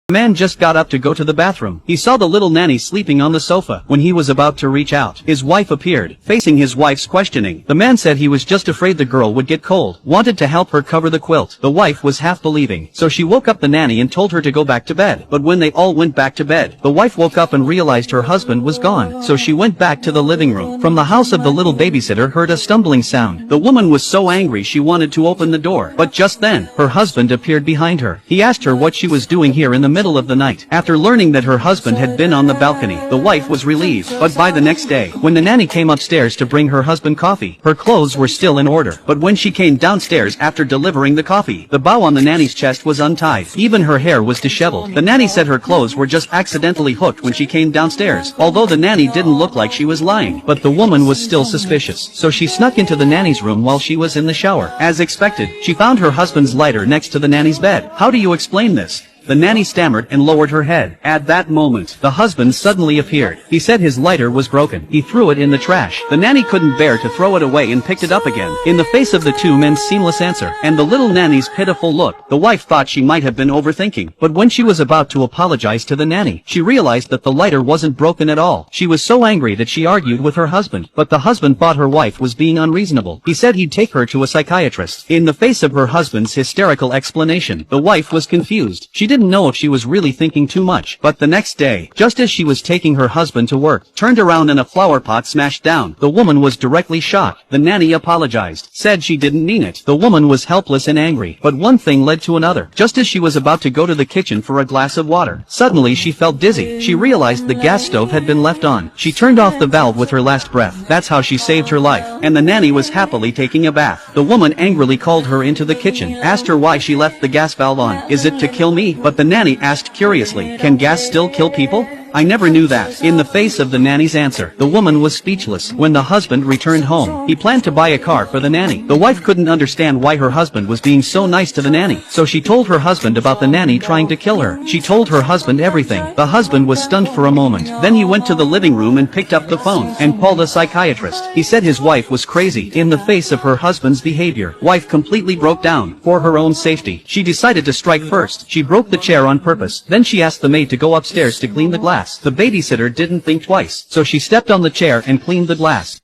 The man just got up to go to the bathroom. He saw the little nanny sleeping on the sofa. When he was about to reach out, his wife appeared. Facing his wife's questioning, the man said he was just afraid the girl would get cold, wanted to help her cover the quilt. The wife was half believing, so she woke up the nanny and told her to go back to bed. But when they all went back to bed, the wife woke up and realized her husband was gone, so she went back to the living room. From the house of the little babysitter heard a stumbling sound. The woman was so angry she wanted to open the door, but just then, her husband appeared behind her. He asked her what she was doing here in the middle of the night. After learning that her husband had been on the balcony, the wife was relieved. But by the next day, when the nanny came upstairs to bring her husband coffee, her clothes were still in order. But when she came downstairs after delivering the coffee, the bow on the nanny's chest was untied. Even her hair was disheveled. The nanny said her clothes were just accidentally hooked when she came downstairs. Although the nanny didn't look like she was lying, but the woman was still suspicious. So she snuck into the nanny's room while she was in the shower. As expected, she found her husband's lighter next to the nanny's bed. How do you explain this? The nanny stammered and lowered her head. At that moment, the husband suddenly appeared. He said his lighter was broken. He threw it in the trash. The nanny couldn't bear to throw it away and picked it up again. In the face of the two men's seamless answer, and the little nanny's pitiful look, the wife thought she might have been overthinking. But when she was about to apologize to the nanny, she realized that the lighter wasn't broken at all. She was so angry that she argued with her husband, but the husband thought her wife was being unreasonable. He said he'd take her to a psychiatrist. In the face of her husband's hysterical explanation, the wife was confused. She didn't know if she was really thinking too much. But the next day, just as she was taking her husband to work, turned around and a flower pot smashed down. The woman was directly shocked. The nanny apologized, said she didn't mean it. The woman was helpless and angry. But one thing led to another. Just as she was about to go to the kitchen for a glass of water, suddenly she felt dizzy. She realized the gas stove had been left on. She turned off the valve with her last breath. That's how she saved her life. And the nanny was happily taking a bath. The woman angrily called her into the kitchen, asked her why she left the gas valve on. Is it to kill me? But the nanny asked curiously, can gas still kill people? I never knew that. In the face of the nanny's answer, the woman was speechless. When the husband returned home, he planned to buy a car for the nanny. The wife couldn't understand why her husband was being so nice to the nanny, so she told her husband about the nanny trying to kill her. She told her husband everything. The husband was stunned for a moment. Then he went to the living room and picked up the phone and called a psychiatrist. He said his wife was crazy. In the face of her husband's behavior, wife completely broke down. For her own safety, she decided to strike first. She broke the chair on purpose. Then she asked the maid to go upstairs to clean the glass. The babysitter didn't think twice, so she stepped on the chair and cleaned the glass.